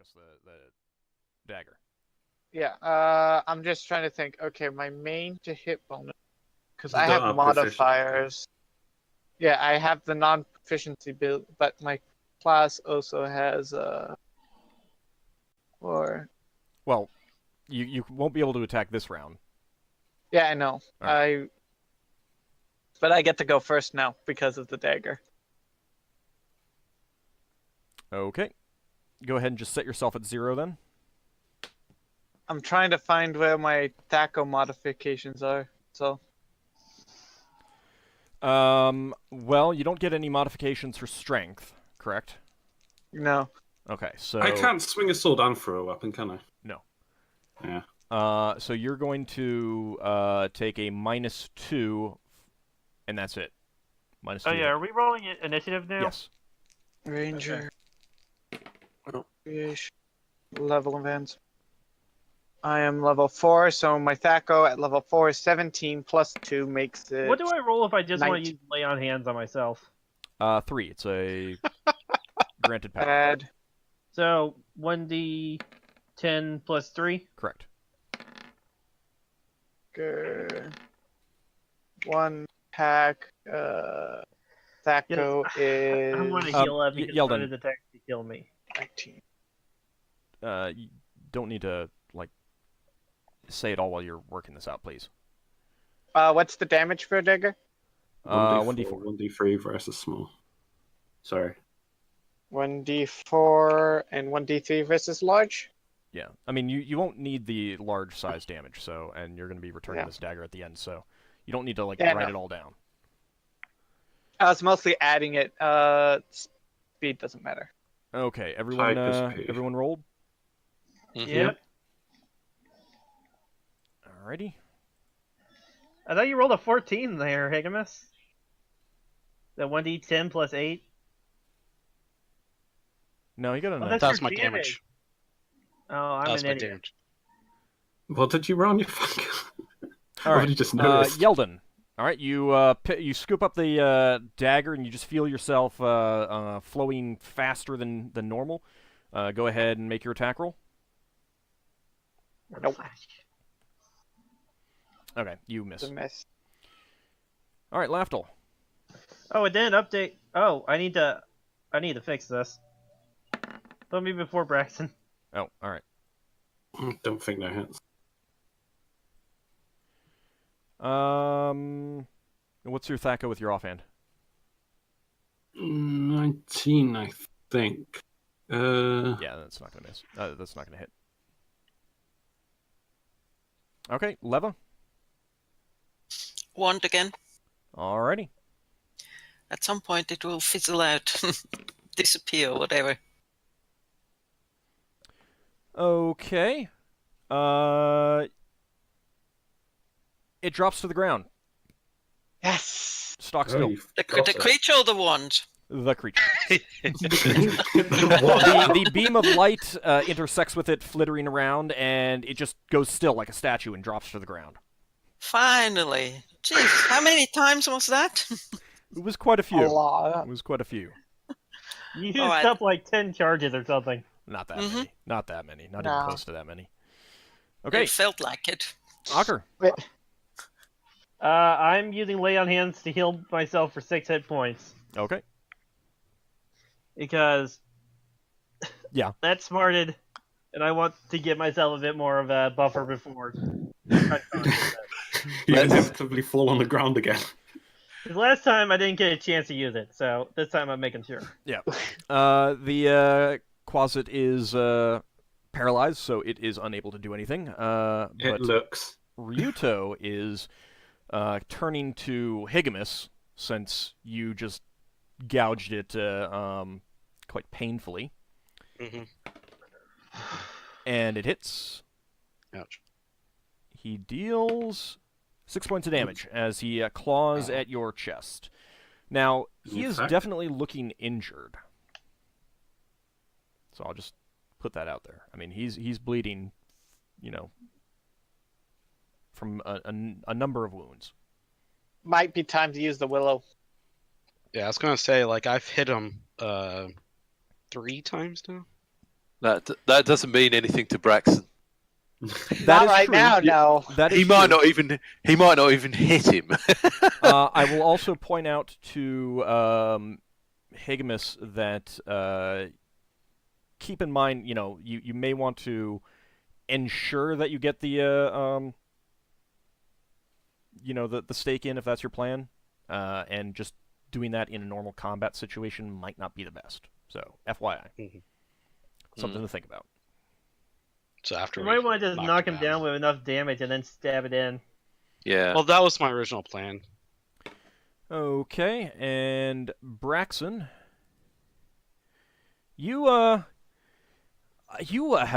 just the dagger. Yeah, I'm just trying to think. Okay, my main to hit bonus, because You I don't have have proficiency. modifiers. Yeah, I have the non-proficiency build, but my class also has or Well, you won't be able to attack this round. yeah, I know. Alright. But I get to go first now because of the dagger. Okay. Go ahead and just set yourself at 0 then. I'm trying to find where my THACO modifications are. So Well, you don't get any modifications for strength, correct? no. Okay, so I can't swing a sword and throw a weapon, can I? No. Yeah. So you're going to take a -2, and that's it. -2. Oh yeah, are we rolling initiative now? Yes. Ranger. Oh. Creation. Level events. I am level 4, so my THACO at level 4 is 17 plus 2 makes it. What do I roll if I just want to 19. use lay on hands on myself? 3. It's a granted power. Add. So 1d10 plus 3. Correct. One pack. THACO is. I want to heal up because Yeldan. one of the attacks to kill me. 19. You don't need to say it all while you're working this out, please. What's the damage for a dagger? 1d4. 1d3 versus small. Sorry. 1d4 and 1d3 versus large? Yeah. I mean, you won't need the large size damage, and you're going to be returning Yeah. this dagger at the end, so you don't need to write it all down. I was mostly adding it. Speed doesn't matter. Okay, everyone Type is P. everyone rolled? Yep. Alrighty. I thought you rolled a 14 there, Higgimus. The 1d10 plus 8. No, you got a Oh, 9. that's That's your my damage. Oh, I'm That's an my idiot. damage. What did you roll on your fucking... All Or right, did you just notice? Yeldan. All right, you scoop up the dagger and you just feel yourself flowing faster than normal. Go ahead and make your attack roll. Nope. Okay, you miss. It's a miss. All right, Lafdul. Oh, it didn't update. Oh, I need to fix this. Let me before Braxon. Oh, all right. Don't think that hits. What's your THACO with your offhand? 19, I think. Yeah, that's not gonna miss. That's not gonna hit. Okay, Leva. Wand again. Alrighty. At some point it will fizzle out, disappear, whatever. Okay. It drops to the ground. Yes! Stock still. The creature or the wand? The creature. The The beam of light intersects with it, flittering around, and it just goes still like a statue and drops to the ground. Finally. Jeez, how many times was that? It was quite a A few. lot. It was quite a few. You used Alright. up like 10 charges or something. Not that Mhm. many. Not that many. Not No. even close to that many. Okay, It felt like it. Ockar. I'm using lay on hands to heal myself for 6 hit points. Okay. Because Yeah. that smarted, and I want to give myself a bit more of a buffer before. You inevitably fall on the ground again. Because last time I didn't get a chance to use it, so this time I'm making sure. Yeah. The Quasit is paralyzed, so it is unable to do anything. It But looks. Ryuto is turning to Higgimus, since you just gouged it quite painfully. Mm-hmm. And it hits. Ouch. He deals 6 points of damage as he claws at your chest. Now, he is Okay. definitely looking injured. So I'll just put that out there. I mean, he's bleeding, from a number of wounds. Might be time to use the willow. Yeah, I was gonna say, like, I've hit him 3 times now. That doesn't mean anything to Braxon. That Not is right true. now, no. That is He might true. not even hit him. I will also point out to Higgimus that keep in mind, you may want to ensure that you get the the stake in if that's your plan, and just doing that in a normal combat situation might not be the best. So, FYI, something to think about. So after You we might want to just knock him him down with enough damage and then stab it in. Yeah. Well, that was my original plan. Okay, and Braxon, you have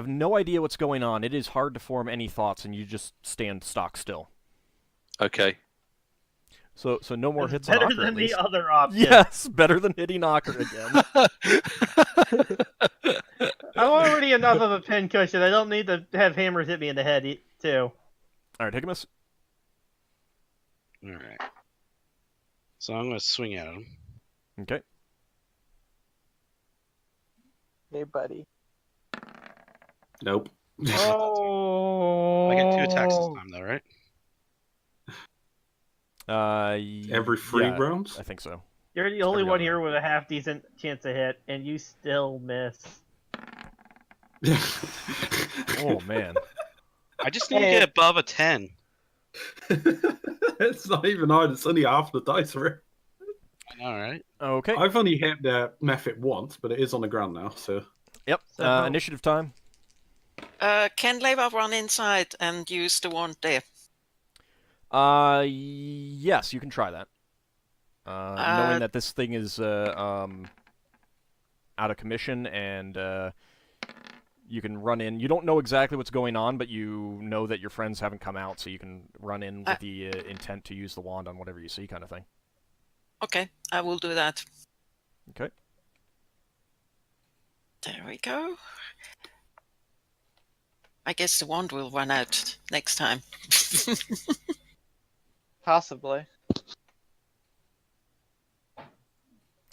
no idea what's going on. It is hard to form any thoughts, and you just stand stock still. Okay. So no more It's hits on better Ockar, than at the least. other option. Yes, better than hitting Ockar again. I'm already enough of a pincushion. I don't need to have hammers hit me in the head, too. All right, Higgimus. All right. So I'm going to swing at him. Okay. Hey, buddy. Nope. Oh. I get 2 attacks this time, though, right? Every 3 yeah, rounds? I think so. You're the only Every one other here with a half-decent chance to hit, and you still miss. Oh man. I just need to get above a 10. It's not even hard. It's only half the dice for it. I know, right? Okay. I've only hit the method once, but it is on the ground now, so... Yep. So- Initiative time. Can Leva run inside and use the wand there? Yes, you can try that. Knowing that this thing is out of commission and you can run in. You don't know exactly what's going on, but you know that your friends haven't come out, so you can run in with the intent to use the wand on whatever you see, kind of thing. Okay, I will do that. Okay. There we go. I guess the wand will run out next time. Possibly.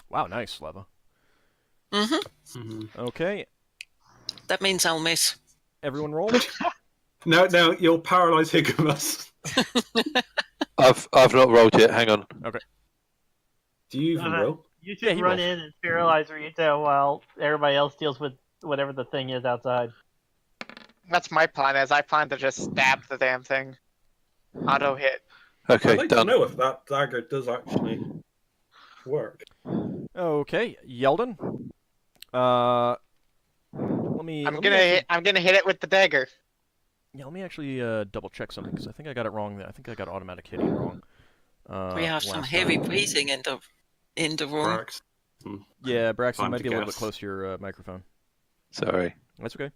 Wow, nice, Leva. Mm-hmm. Okay, That means I'll miss. everyone roll. No, you'll paralyze Higgimus. I've not rolled yet. Hang on. Do you even roll? You Yeah, should he run rolls. in and paralyze Rita while everybody else deals with whatever the thing is outside. That's my plan, is I plan to just stab the damn thing. Auto hit. Okay, I'd like to done. know if that dagger does actually work. Okay, Yeldan. Let me. I'm let me gonna actually- hit. I'm gonna hit it with the dagger. Yeah, let me actually double check something because I think I got it wrong. I think I got automatic hitting wrong. We have some last heavy time. breathing in the room. Brax. Yeah, Braxton Time might to be a little bit guess. close to your microphone. Sorry. That's okay.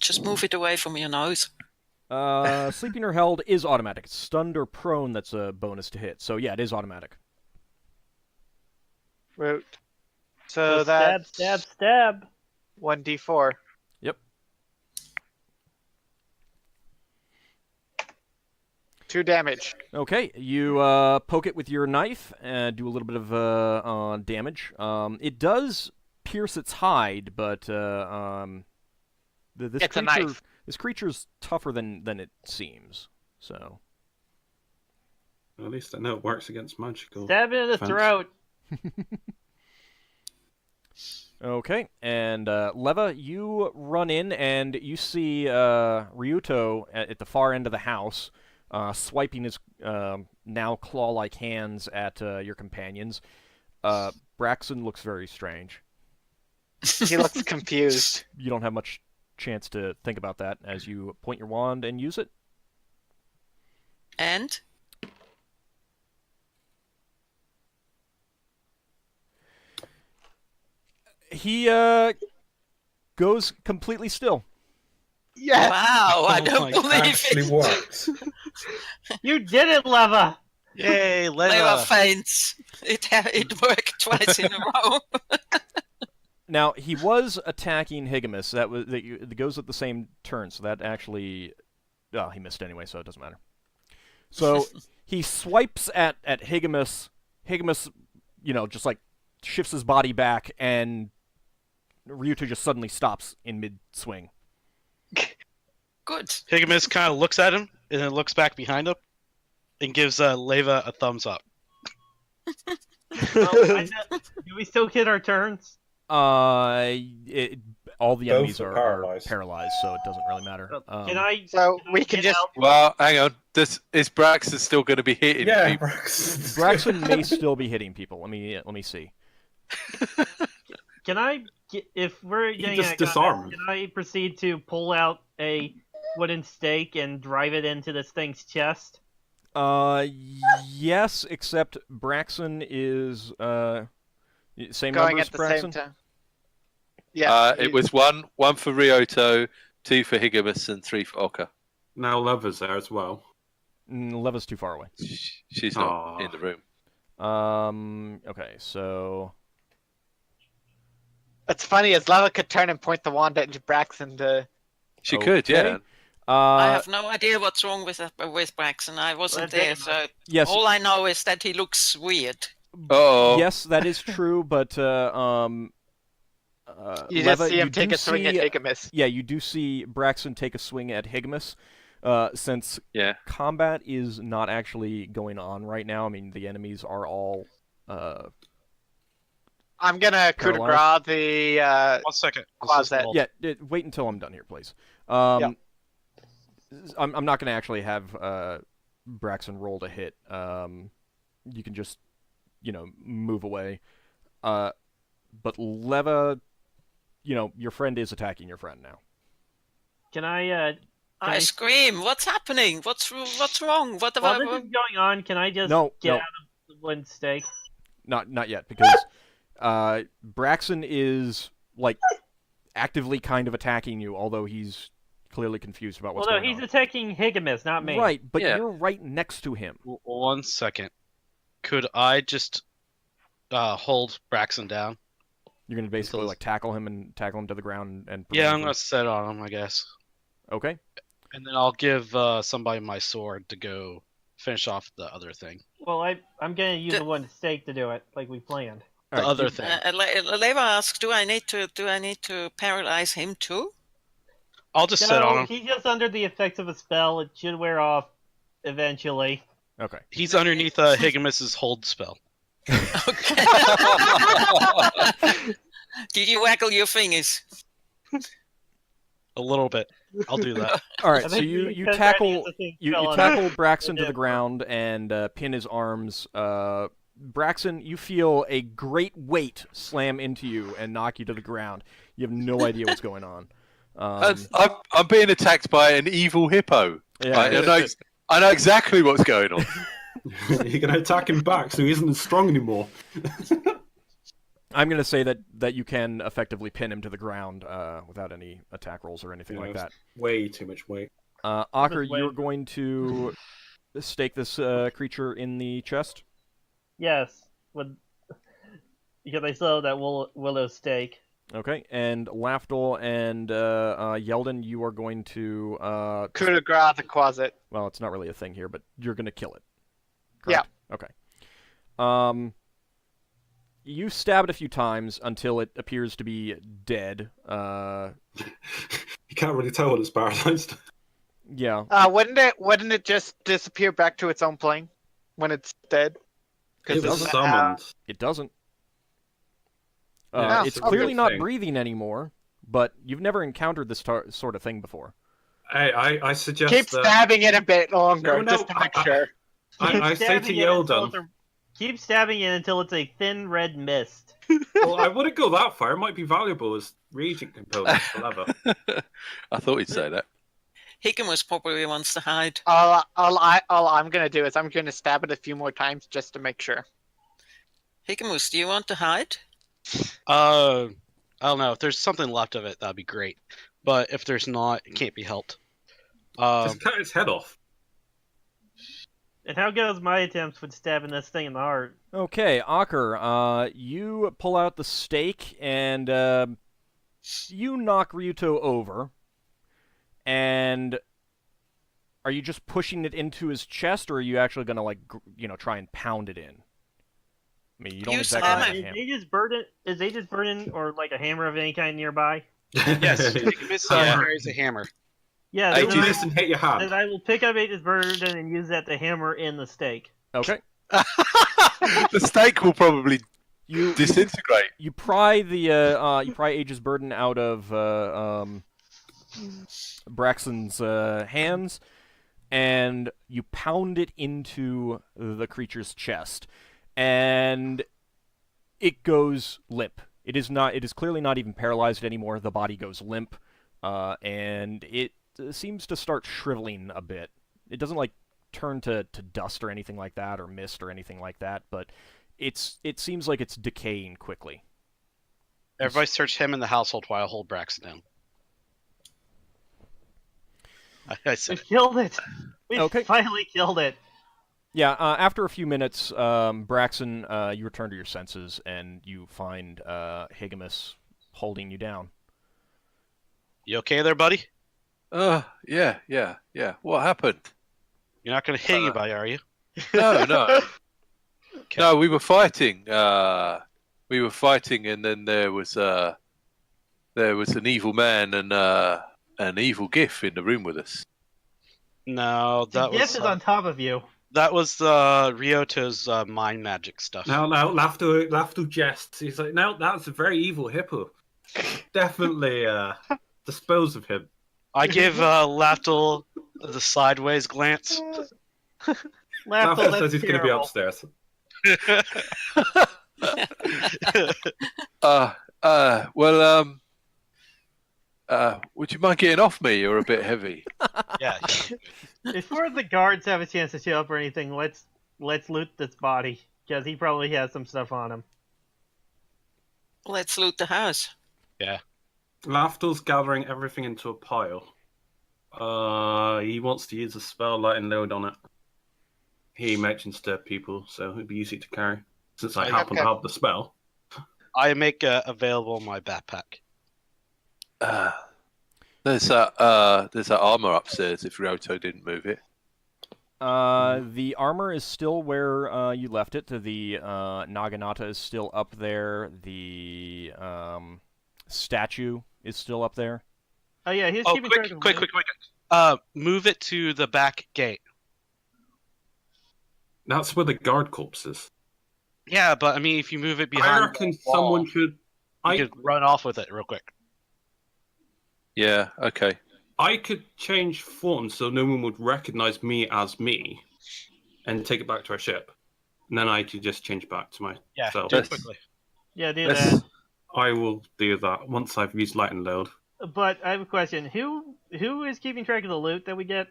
Just move it away from your nose. Sleeping or held is automatic. Stunned or prone, that's a bonus to hit. So yeah, it is automatic. Root. So So that's stab. 1d4. Yep. 2 damage. Okay, you poke it with your knife and do a little bit of damage. It does pierce its hide, but this It's a creature, knife. This creature's tougher than it seems. So At least I know it works against magical. Stab it in the Fence. throat. okay, and Leva, you run in and you see Ryuto at the far end of the house, swiping his now claw-like hands at your companions. Braxon looks very strange. He looks confused. You don't have much chance to think about that as you point your wand and use it. And He goes completely still. Yes. wow, I Oh don't my believe Actually it. works. You did it, Leva! Yay, Leva Leva! faints. It worked twice in a row. Now he was attacking Higgimus. That goes at the same turn, so that actually, oh, he missed anyway, so it doesn't matter. So he swipes at Higgimus. Higgimus, just like shifts his body back and Ryuta just suddenly stops in mid-swing. Good. Higgimus kind of looks at him and then looks back behind him and gives Leva a thumbs up. Do we still get our turns? All the Both enemies are are paralyzed. paralyzed, so it doesn't really matter. Can I? So can I we can get just out? Well, hang on. This is Braxon still going to be hitting Yeah, people? Braxon may still be hitting people. Let me see. Can I? If we're getting just at combat, disarmed. can I proceed to pull out a wooden stake and drive it into this thing's chest? Yes, except Braxon is same going numbers, at the Braxon? same time. Yeah. It was one for Ryoto, 2 for Higgimus, and 3 for Ockar. Now Lever's there as well. Leva's too far away. She's not Aw. in the room. Okay, so It's funny as Lava could turn and point the wand at Braxon to. She could, yeah. I have no idea what's wrong with Braxon. I wasn't Well, there, so yes, all I know is that he looks weird. Oh, yes, that is true, but You Leva, just see him take do a swing at see- Higgimus. Yeah, you do see Braxon take a swing at Higgimus. Since yeah. combat is not actually going on right now, I mean, the enemies are all I'm gonna coup de grace Paralyzed? the 1 second. closet. yeah, wait until I'm done here, please. I'm not going to actually have Braxon roll to hit. You can just, move away. But Leva, your friend is attacking your friend now. Can I? I scream, what's happening? What's wrong? What have While I... this is going on, can I just No, get no. out of the wooden stake? Not yet, because Braxon is, actively kind of attacking you, although he's clearly confused about what's Well, no, going he's on. attacking Higgimus, not me. Right, but Yeah. you're right next to him. 1 second. Could I just hold Braxon down? You're going to basically, Until- tackle him to the ground and... Yeah, I'm prevent gonna him. set on him, I guess. Okay. And then I'll give somebody my sword to go finish off the other thing. Well, I'm gonna use the wooden stake to do it, like we planned. The Alright, other you- thing. Leva asks, do I need to paralyze him too? I'll just sit on No, him. he's just under the effects of a spell. It should wear off eventually. Okay. He's underneath Higgimus's hold spell. Okay. Did you waggle your fingers? A little bit. I'll do that. All right, I so think you because tackle that is the thing you fell on tackle us. Braxon to the Yeah. ground and pin his arms. Braxon, you feel a great weight slam into you and knock you to the ground. You have no idea what's going on. I'm being attacked by an evil hippo. Yeah, I know exactly what's going on. You're going to attack him back so he isn't as strong anymore. I'm going to say that you can effectively pin him to the ground without any attack rolls or anything like that. Way too much weight. Ockar, Wait. you're going to stake this creature in the chest? Yes, because I saw that willow stake. Okay, and Lafdul and Yeldan, you are going to... Coup de grace the closet. well, it's not really a thing here, but you're going to kill it. Yeah. Correct? Okay. You stab it a few times until it appears to be dead. You can't really tell when it's paralyzed. Yeah. Wouldn't it just disappear back to its own plane when it's dead? It was it's summoned. It doesn't. Yeah, It's okay. clearly not Thing. breathing anymore, but you've never encountered this sort of thing before. I suggest Keep that... stabbing it a bit longer, No, just to make sure. I say to Yeldan... Keep stabbing it until it's a thin red mist. Well, I wouldn't go that far. It might be valuable as reagent components for leather. I thought he'd say that. Higgimus probably wants to hide. All I'm gonna do is I'm gonna stab it a few more times just to make sure. Higgimus, do you want to hide? I don't know. If there's something left of it, that'd be great. But if there's not, it can't be helped. Just cut its head off. And how goes my attempts with stabbing this thing in the heart? Okay, Ockar, you pull out the stake and you knock Ryuto over. And are you just pushing it into his chest, or are you actually gonna try and pound it in? I mean, you don't Use exactly hammer. have a Is hammer. Aegis Burden or like a hammer of any kind nearby? Yes, Higgimus carries a hammer. Yeah, Hey, then, do I this will, and hit your hand. then I will pick up Aegis Burden and use that to hammer in the stake. Okay. The stake will probably You disintegrate. you pry the you pry Aegis Burden out of Braxon's hands, and you pound it into the creature's chest, and it goes limp. It is not. It is clearly not even paralyzed anymore. The body goes limp, and it seems to start shriveling a bit. It doesn't like turn to dust or anything like that, or mist or anything like that, but it seems like it's decaying quickly. Everybody search him in the household while I hold Braxon down. I We said, killed it. We Okay. finally killed it. Yeah, after a few minutes, Braxon, you return to your senses, and you find Higgimus holding you down. you okay there, buddy? Yeah. What happened? You're not going to hit anybody, are you? No. Okay. No, we were fighting. And then there was an evil man and an evil Giff in the room with us. No, The that gift was is on top of you. that was Ryoto's mind magic stuff. Now, Lafdul jests. He's like, no, that's a very evil hippo. Definitely dispose of him. I give Lafdul the sideways glance. Lafdul says he's going to be upstairs. Would you mind getting off me? You're a bit heavy. Yeah. Before the guards have a chance to show up or anything, let's loot this body because he probably has some stuff on him. Let's loot the house. Lafdul's gathering everything into a pile. He wants to use a spell light and load on it. He mentions to people, so it'd be easy to carry. Since I happen to have the spell. I make available my backpack. There's that armor upstairs. If Ryoto didn't move it. The armor is still where you left it. The Naginata is still up there. The statue is still up there. Oh yeah, he's Oh, keeping track of quick! Move it to the back gate. That's where the guard corpse is. Yeah, but I mean, if you move it I behind, reckon the wall, someone should. you could run off with it real quick. Yeah. Okay. I could change forms so no one would recognize me as me, and take it back to our ship, and then I could just change back to Yeah, myself. do it Yes. quickly. Yeah, do Yes, that. I will do that once I've used light and load. But I have a question: Who is keeping track of the loot that we get?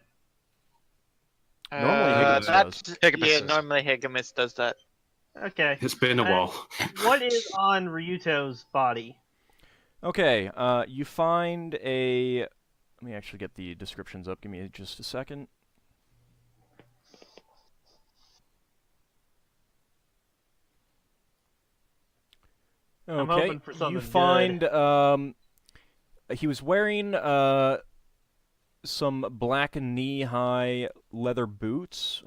Normally Higgimus that's, does. Higgimus yeah, does. normally Higgimus does that. Okay. It's been a while. What is on Ryuto's body? Okay, you find a... Let me actually get the descriptions up. Give me just a second. I'm Okay, hoping for something you good. find he was wearing some black knee-high leather boots.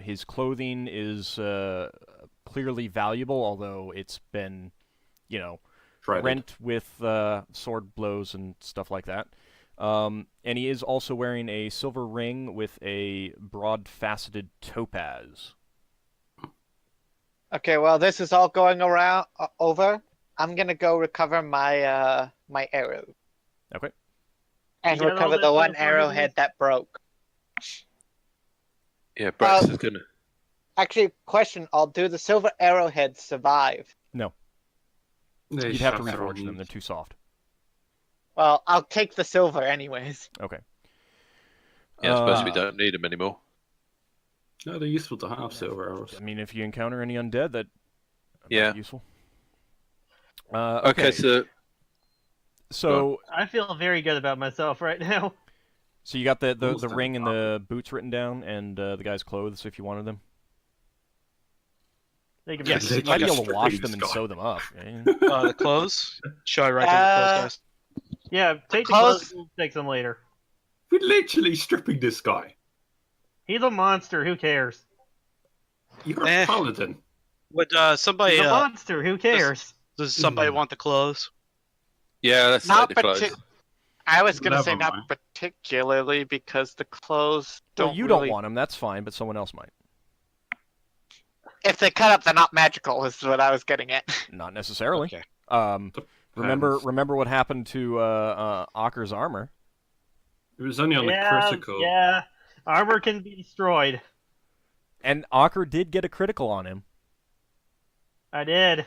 His clothing is clearly valuable, although it's been, Shredded. rent with sword blows and stuff like that. And he is also wearing a silver ring with a broad-faceted topaz. Okay, well, this is all going around over. I'm gonna go recover my my arrow. Okay. And You got all recover that the one stuff on arrowhead that broke. Yeah. Braxon's gonna. Actually, question: do the silver arrowheads survive? They You'd have to shatter reforge on- them. They're too soft. Well, I'll take the silver anyways. Okay. Yeah. I suppose we Uh, don't need them anymore. No, they're useful to have silver arrows. I mean, if you encounter any undead, that might be Yeah. useful. Okay. So I feel very good about myself right now. you got the Almost ring and done. the boots written down, and the guy's clothes if you wanted them. They can Yes. be- You might be able to Stripping wash this them and guy. sew them up. eh? The clothes. Should I write down the clothes, guys? Yeah, take the Close. clothes. We'll take them later. We're literally stripping this guy. He's a monster. Who cares? You're Eh. a paladin. Would somebody? He's a monster. Who cares? Does somebody want the clothes? Yeah, let's Not take the clothes. I was gonna say Never not mind. particularly because the clothes Well, don't. you really... don't want them. That's fine, but someone else might. If they cut up, they're not magical. Is what I was getting at. Not necessarily. Okay. Remember what happened to Ockar's armor? It was only on the Yeah, critical. yeah. Armor can be destroyed. And Ockar did get a critical on him. I did.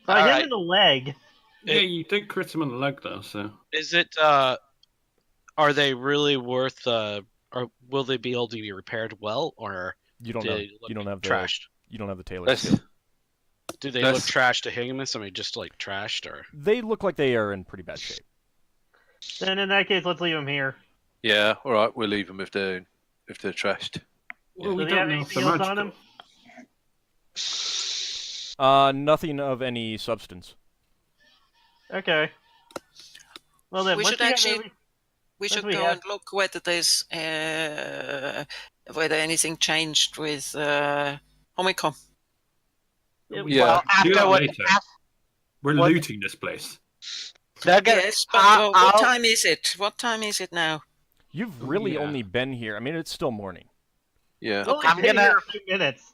So I hit him Alright. in the leg. Yeah, you did crit him on the leg though, so. Is it? Are they really worth? Or will they be able to be repaired well, or You don't do know. they look You don't have the. trashed? You don't have the tailor Let's, skill. Do they That's- look trashed to Higgimus? I mean, just like trashed, or They look like they are in pretty bad shape. Then in that case, let's leave him here. yeah, all right, we'll leave them if they're trashed. Well, Does we he have don't know if anything they're else on magical. him? Nothing of any substance. Okay. Well then, We once should we have actually- every- We Yes, should we go have. and look whether there's whether anything changed with Homicom. Yeah. Yeah. Well, Do after that what, later. We're What- looting this place. they're gonna. Yes, but what I'll- time is it? What time is it now? You've really Yeah. only been here. I mean, it's still morning. Yeah. We'll only I'm stay gonna- here a few minutes.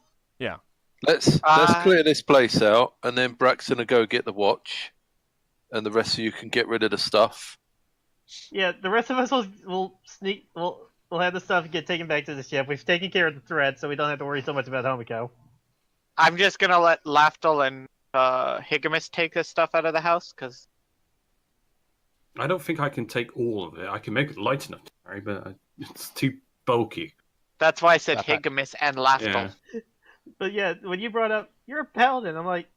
Let's Uh, clear this place out, and then Braxon will go get the watch, and the rest of you can get rid of the stuff. Yeah, the rest of us will sneak. We'll have the stuff get taken back to the ship. We've taken care of the threat, so we don't have to worry so much about Homiko. I'm just gonna let Lafdul and Higgimus take this stuff out of the house because I don't think I can take all of it. I can make it light enough to carry, but it's too bulky. that's why I said Backpack. Higgimus and Lafdul. Yeah. But yeah, when you brought up you're a paladin, I'm like,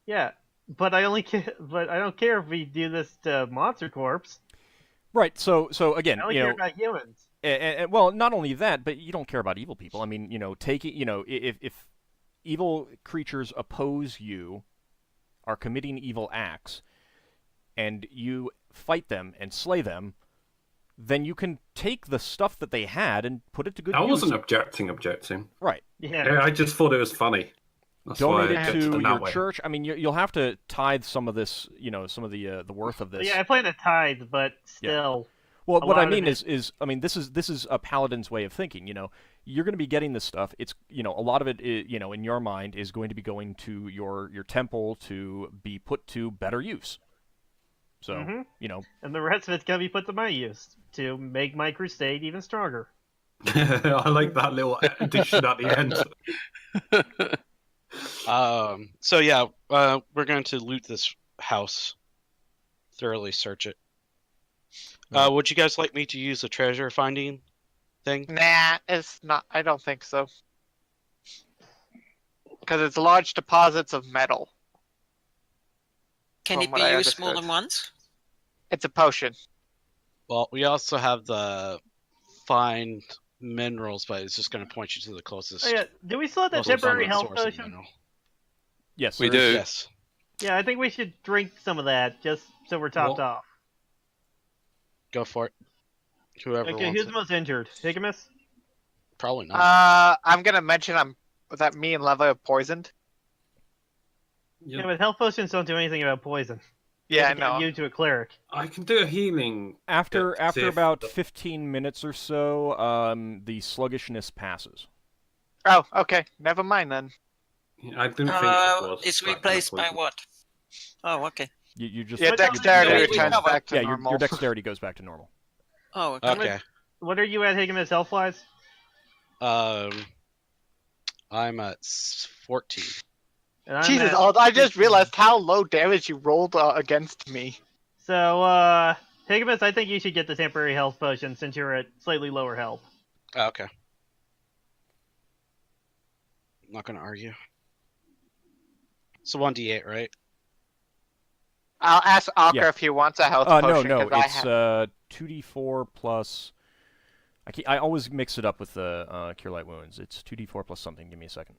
yeah, but I only but I don't care if we do this to Monster Corpse. Right. So again, I only you care know, about humans. well, not only that, but you don't care about evil people. I mean, you know, if evil creatures oppose you, are committing evil acts, and you fight them and slay them, then you can take the stuff that they had and put it to good I use. wasn't objecting. Right. Yeah. Yeah, I just thought it was funny. That's Donate why I it objected to in that your way. church. I mean, you'll have to tithe some of this, you know, some of the worth of this. Yeah, I plan to tithe, but still. Well, A what I lot of mean it- is, I mean, this is a paladin's way of thinking. You know, you're going to be getting this stuff. It's, you know, a lot of it, you know, in your mind is going to be going to your temple to be put to better use. So, Mhm. you know, And the rest of it's gonna be put to my use to make my crusade even stronger. I like that little addition at the end. So yeah, we're going to loot this house, thoroughly search it. Would you guys like me to use the treasure finding thing? Nah, it's not. I don't think so. Because it's large deposits of metal. Can From it what be I used more understood. than once? It's a potion. Well, we also have the find minerals, but it's just going to point you to the closest. Oh yeah, do we still have that most temporary abundant health source of potion? mineral. yes, We there is- do. Yes. Yeah, I think we should drink some of that just so we're topped Well, off. Go for it. Whoever Okay, wants who's it. most injured? Higgimus? Probably not. I'm gonna mention that me and Leva are poisoned. Yeah, but health potions don't do anything about poison. Yeah, I They can know. You to a cleric. I can do a healing. After Yeah, see if about the- 15 minutes or so, the sluggishness passes. Oh, okay. Never mind then. I didn't think it was. It's that kind of replaced by poison. what? Oh, okay. You just Your But don't dexterity you- returns recover. back to yeah, normal. your dexterity goes back to normal. Oh, okay. Okay. What are you at, Higgimus, health-wise? I'm at 14. And I'm Jesus, at I just 15. realized how low damage you rolled against me. So, Higgimus, I think you should get the temporary health potion since you're at slightly lower health. Oh, okay. I'm not going to argue. It's a 1d8, right? I'll ask Ockar Yeah. if he wants a health No, potion. no, 'cause I it's have... 2d4 plus. I always mix it up with the cure light wounds. It's 2d4 plus something. Give me a second.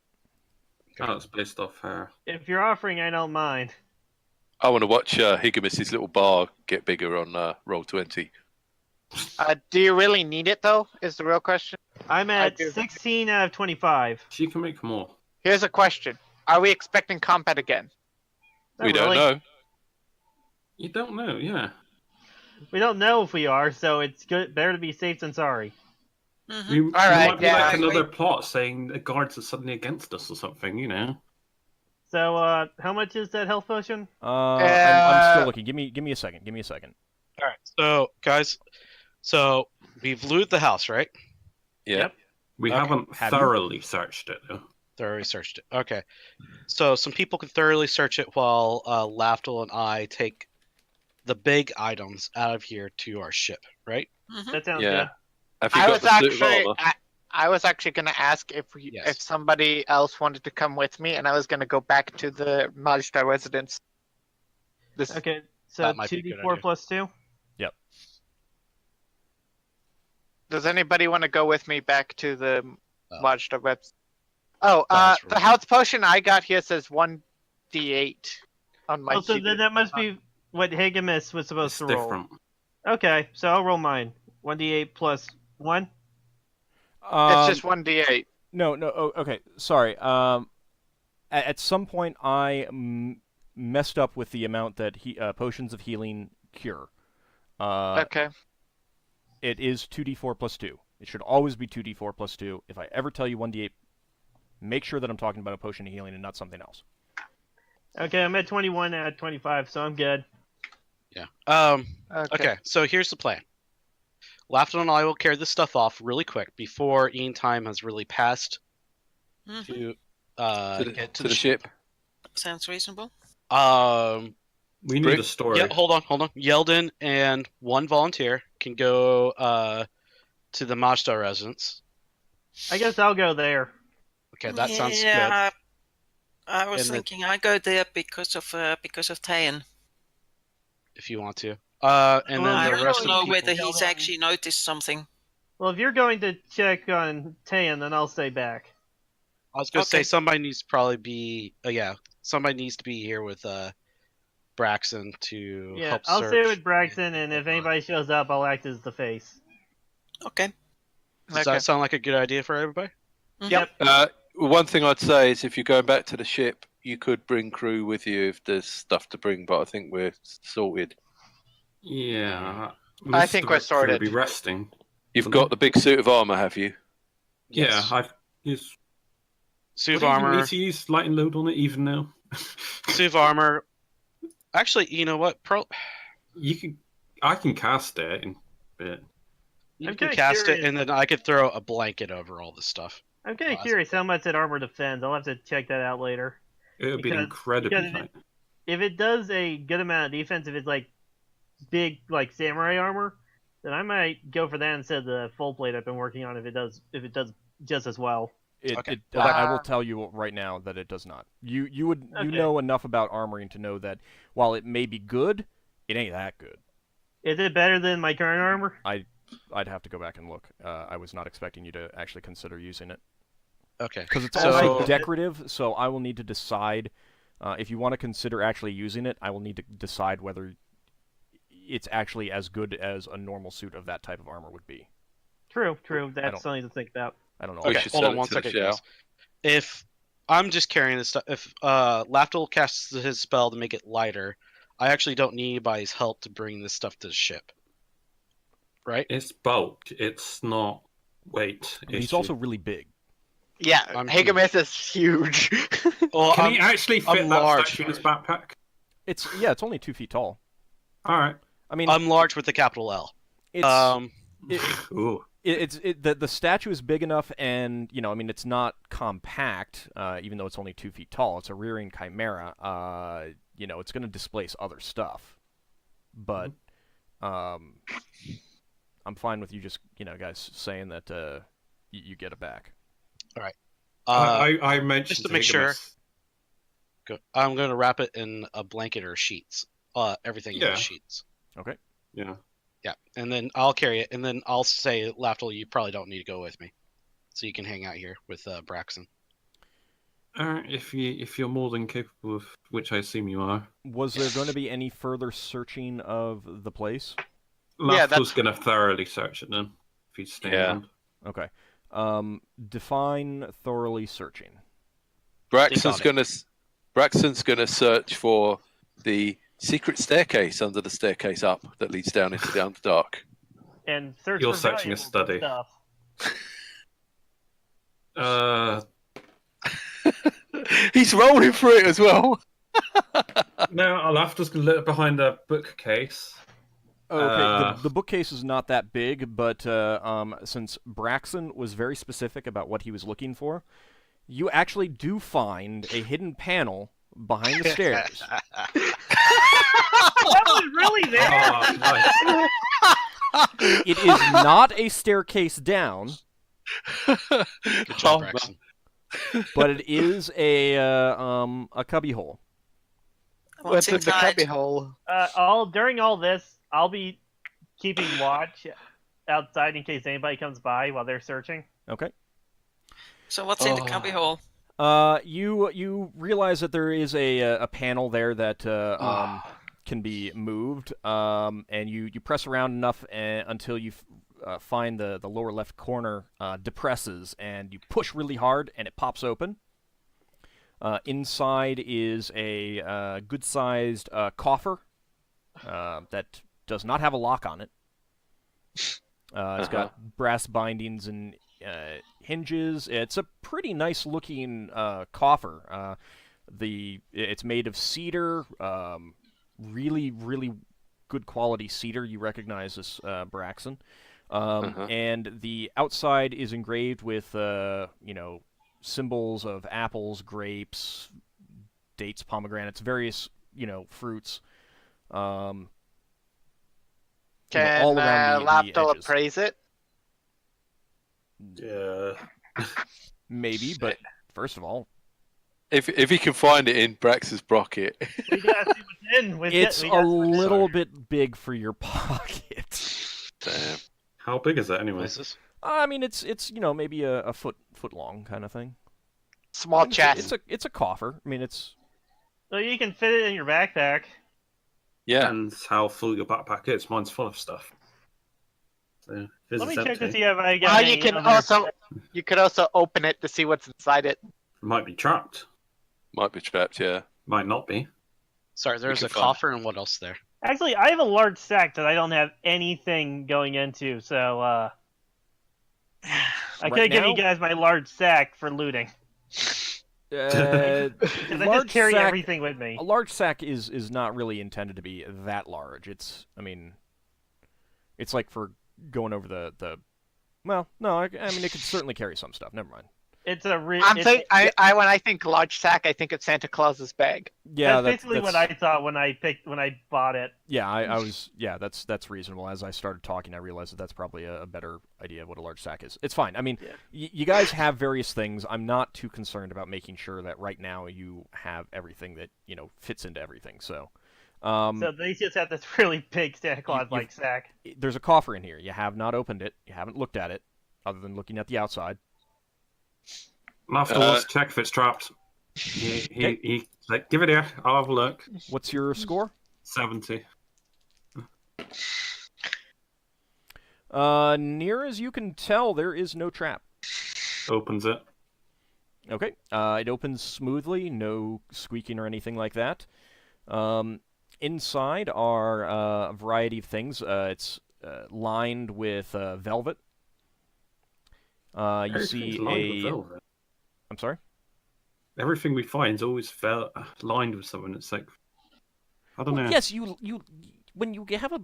Oh, it's based off her. If you're offering, I don't mind. I want to watch Higgimus's little bar get bigger on Roll20. do you really need it though? Is the real question. I'm I at do. 16 out of 25. She can make more. Here's a question: are we expecting combat again? We Not don't really. know. You don't know, yeah. We don't know if we are, so it's good. Better to be safe than sorry. Mhm. There right, might be yeah, like I another agree. plot saying the guards are suddenly against us or something, you know. So, how much is that health potion? I'm still looking. Give me a second. Give me a second. All right, so guys, so we've looted the house, right? Yeah. Yep. We Okay. haven't Have you? thoroughly searched it, though. Thoroughly searched it. Okay, so some people can thoroughly search it while Lafdul and I take the big items out of here to our ship, right? Mhm. That sounds Yeah. good. Have you I got was the suit of actually, armor? I was actually going to ask if Yes. if somebody else wanted to come with me, and I was going to go back to the Majda residence. This Okay, so That might be a good 2d4 idea. plus 2? Does anybody want to go with me back to the Oh. Majda webs? Oh, That's the really- health potion I got here says 1d8 on my Also, sheet. then that must be what Higgimus was supposed It's to roll. different. Okay, so I'll roll mine. 1d8 plus 1? It's just 1d8. No. Oh, okay. Sorry. At some point, I messed up with the amount that potions of healing cure. Okay. It is 2d4 plus 2. It should always be 2d4 plus 2. If I ever tell you 1d8, make sure that I'm talking about a potion of healing and not something else. Okay, I'm at 21 out of 25, so I'm good. Yeah. Okay. Okay, so here's the plan. Lafdul and I will carry this stuff off really quick before Ian time has really passed Mhm. to get to the ship. Sounds reasonable. We need Brick? a story. Yeah, hold on. Yeldan and one volunteer can go to the Majda residence. I guess I'll go there. Okay, that sounds good. Yeah, I was And then- thinking I go there because of Tayan. If you want to. And Well, then I the you're rest don't of know the people. whether people- he's actually noticed something. Well, if you're going to check on Tayan, then I'll stay back. I was gonna say Okay. somebody needs to probably be. Somebody needs to be here with Braxon to Yeah, help I'll search. stay with Braxon, and if anybody shows up, I'll act as the face. Okay. Does Okay. that sound like a good idea for everybody? Yep. One thing I'd say is if you're going back to the ship, you could bring crew with you if there's stuff to bring, but I think we're sorted. Yeah. I think we're Most of it could sorted. be resting. You've got the big suit of armor, have you? Yes. Yeah, I've used. Suit of Would I even armor. need to use light and load on it even now? Suit of armor. Actually, you know what? I can cast it, but You I'm can kinda cast curious. it, and then I could throw a blanket over all this stuff. I'm kind of Awesome. curious how much that armor defends. I'll have to check that out later. it would be Because- incredibly because tight. If it does a good amount of defense, if it's like big, like samurai armor, then I might go for that instead of the full plate I've been working on. If it does just as well. Okay. I will tell you right now that it does not. You Okay. know enough about armoring to know that while it may be good, it ain't that good. Is it better than my current armor? I'd have to go back and look. I was not expecting you to actually consider using it Okay. because it's So- also decorative. So I will need to decide if you want to consider actually using it. I will need to decide whether it's actually as good as a normal suit of that type of armor would be. True. don't- That's something to think about. I don't know. We Okay, should hold sell on it one to the second, Shou. guys. If I'm just carrying this stuff, if Lafdul casts his spell to make it lighter, I actually don't need anybody's help to bring this stuff to the ship. Right? It's bulk. It's not weight. He's issue. also really big. Yeah, I'm Higgimus is huge. Well, Can he actually fit I'm that large. statue in his backpack? It's only 2 feet tall. All right. I mean, I'm large with the capital L. it's Ooh. the statue is big enough, and I mean, it's not compact, even though it's only 2 feet tall. It's a rearing chimera. It's going to displace other stuff, but I'm fine with you just guys saying that you get it back. I mentioned just to make sure. Higgimus. I'm going to wrap it in a blanket or sheets. Everything in Yeah. the sheets. Okay. Yeah. Yeah, and then I'll carry it, and then I'll say, Lafdul, you probably don't need to go with me, so you can hang out here with Braxon. If you're more than capable of, which I assume you are. Was there going to be any further searching of the place? Yeah, Lafdul's going to thoroughly search it then, if he's staying Yeah. around. Okay. Define thoroughly searching. Braxton's gonna search for the secret staircase under the staircase up that leads down into the Underdark. And search You're for searching a valuables and study. stuff. He's rolling for it as well. No, I'll have to look behind the bookcase. Okay, the bookcase is not that big, but since Braxon was very specific about what he was looking for, you actually do find a hidden panel behind the stairs. That was really there. Oh, nice. It is not a staircase down, Good job, Braxon. but it is a cubbyhole. What's in the inside? cubbyhole? During all this, I'll be keeping watch outside in case anybody comes by while they're searching. Okay. So what's in the cubbyhole? You realize that there is a panel there that can be moved, and you press around enough until you find the lower left corner depresses, and you push really hard, and it pops open. Inside is a good-sized coffer that does not have a lock on it. It's got brass bindings and hinges. It's a pretty nice-looking coffer. It's made of cedar, really, really good quality cedar. You recognize this, Braxon. And the outside is engraved with, symbols of apples, grapes, dates, pomegranates, various, fruits. Can all around the Lafdul edges. appraise it? Yeah. Maybe, but first of all, If he can find it in Brax's brocket. We gotta see what's in. it's a little bit big for your pocket. Damn. How big is it What anyway? is this? I mean, it's maybe a foot long kind of thing. Small chest. It's a coffer. I mean, it's So you can fit it in your backpack. Yeah. Depends how full your backpack is. Mine's full of stuff. So, if it's Let me check to empty, see if I get. Oh, any you could also open it to see what's inside it. it might be trapped. Might be trapped, yeah. Might not be. Sorry, there's can a find coffer and what else there? Actually, I have a large sack that I don't have anything going into, so I Right could give now? you guys my large sack for looting. Because I just large carry sack. everything with me. A large sack is not really intended to be that large. It's like for going over the. Well, no, I mean it could certainly carry some stuff. Never mind. It's a When I think large sack, I think of Santa Claus's bag. Yeah, that's basically what I thought when I bought it. Yeah, I was. Yeah, that's reasonable. As I started talking, I realized that that's probably a better idea of what a large sack is. It's fine. I mean, you guys have various things. I'm not too concerned about making sure that right now you have everything that fits into everything. So. So they just have this really big Santa Claus-like sack. There's a coffer in here. You have not opened it. You haven't looked at it, other than looking at the outside. Lafdul wants to check if it's trapped. He like, give it here. I'll have a look. What's your score? 70. Near as you can tell, there is no trap. Opens it. Okay. It opens smoothly, no squeaking or anything like that. Inside are a variety of things. It's lined with velvet. You Everything's see lined with a. velvet. I'm sorry. Everything we find is always lined with something. It's like, I don't know. Yes, you when you have a.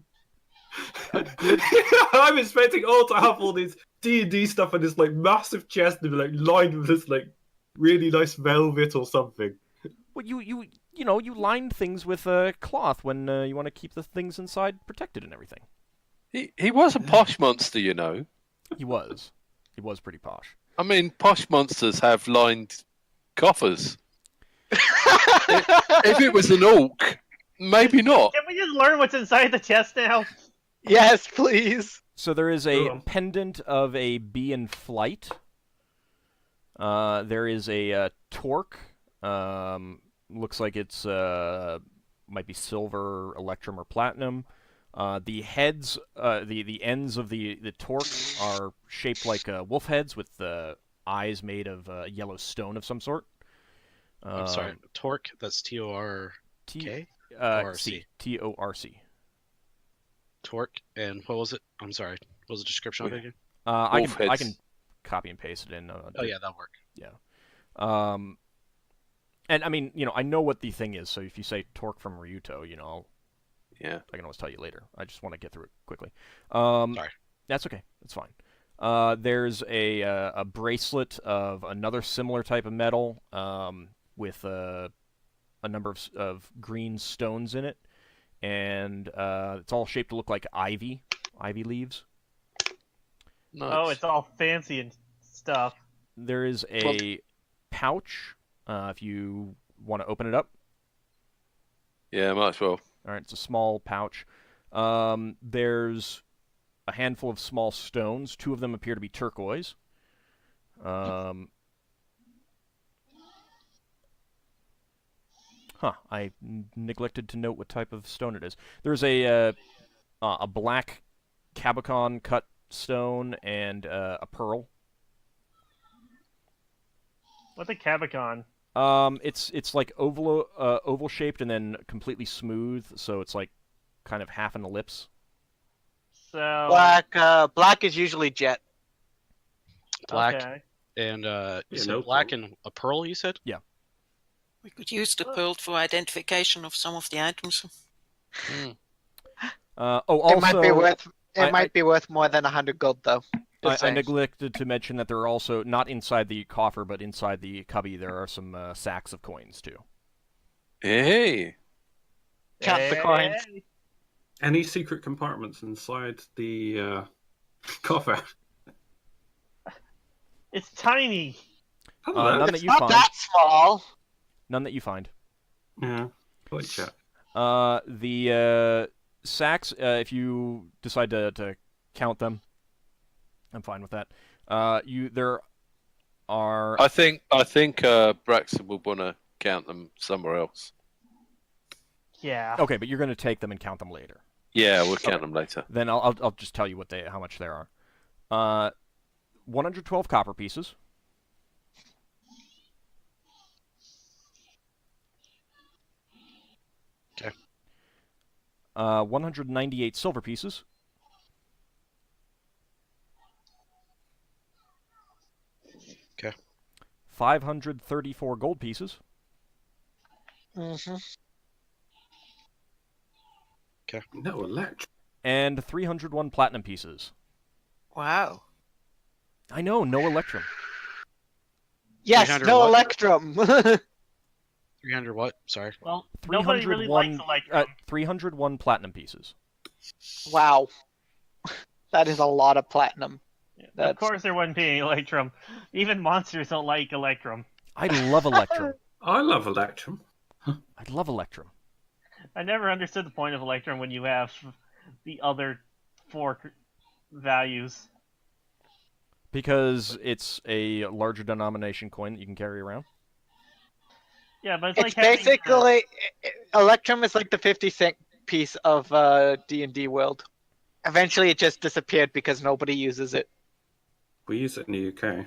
I'm expecting all to have all these D&D stuff in this like massive chest and be like lined with this like really nice velvet or something. Well, you lined things with cloth when you want to keep the things inside protected and everything. He was a posh monster, you know. He was pretty posh. I mean, posh monsters have lined coffers. If it was an orc, maybe not. Can we just learn what's inside the chest now? Yes, please. So there is a Cool. pendant of a bee in flight. There is a torque. Looks like it's might be silver, electrum, or platinum. The heads, the ends of the torque are shaped like wolf heads with eyes made of yellow stone of some sort. I'm sorry. Torque. That's Tork. C. Torc. Torque. And what was it? I'm sorry. What was the description of it again? I can copy and paste it in. Oh yeah, that'll work. Yeah. And I mean, I know what the thing is. So if you say Torque from Ryuto, Yeah. I can always tell you later. I just want to get through it quickly. Sorry. That's okay. That's fine. There's a bracelet of another similar type of metal with a number of green stones in it, and it's all shaped to look like ivy leaves. Nice. Oh, it's all fancy and stuff. There is a pouch if you want to open it up. Yeah, might as well. All right, it's a small pouch. There's a handful of small stones. 2 of them appear to be turquoise. I neglected to note what type of stone it is. There's a black Cabicon cut stone and a pearl. What's a cabicon? It's like oval shaped and then completely smooth, so it's like kind of half an ellipse. So Black is usually jet. Black. Okay. And you said no black pearl. and a pearl. You said. We could use the pearl for identification of some of the items. Also, It might be worth more than 100 gold, though. I neglected to mention that there are also, not inside the coffer, but inside the cubby, there are some sacks of coins, too. Hey. Count the coins. Hey. Any secret compartments inside the coffer? It's tiny. Hello. None that It's you not find. that small. None that you find. Yeah. Quite chat. The sacks, if you decide to count them, I'm fine with that. There are. I think Braxon will want to count them somewhere else. Yeah. Okay, but you're going to take them and count them later. Yeah, we'll count them later. Then I'll just tell you how much there are. 112 copper pieces. Okay. 198 silver pieces. Okay. 534 gold pieces. Mm-hmm. No electric. And 301 platinum pieces. Wow. I know, no electrum. Yes, 300 no what? electrum. 300 what? Sorry. Well, nobody really likes electrum. 301 platinum pieces. Wow. That is a lot of platinum. Of course there wouldn't be any electrum. Even monsters don't like electrum. I love electrum. I love electrum. I love electrum. I never understood the point of electrum when you have the other 4 values. Because it's a larger denomination coin that you can carry around. Yeah, but it's It's like having, basically electrum is like the 50-cent piece of D&D world. Eventually, it just disappeared because nobody uses it. We use it in the UK.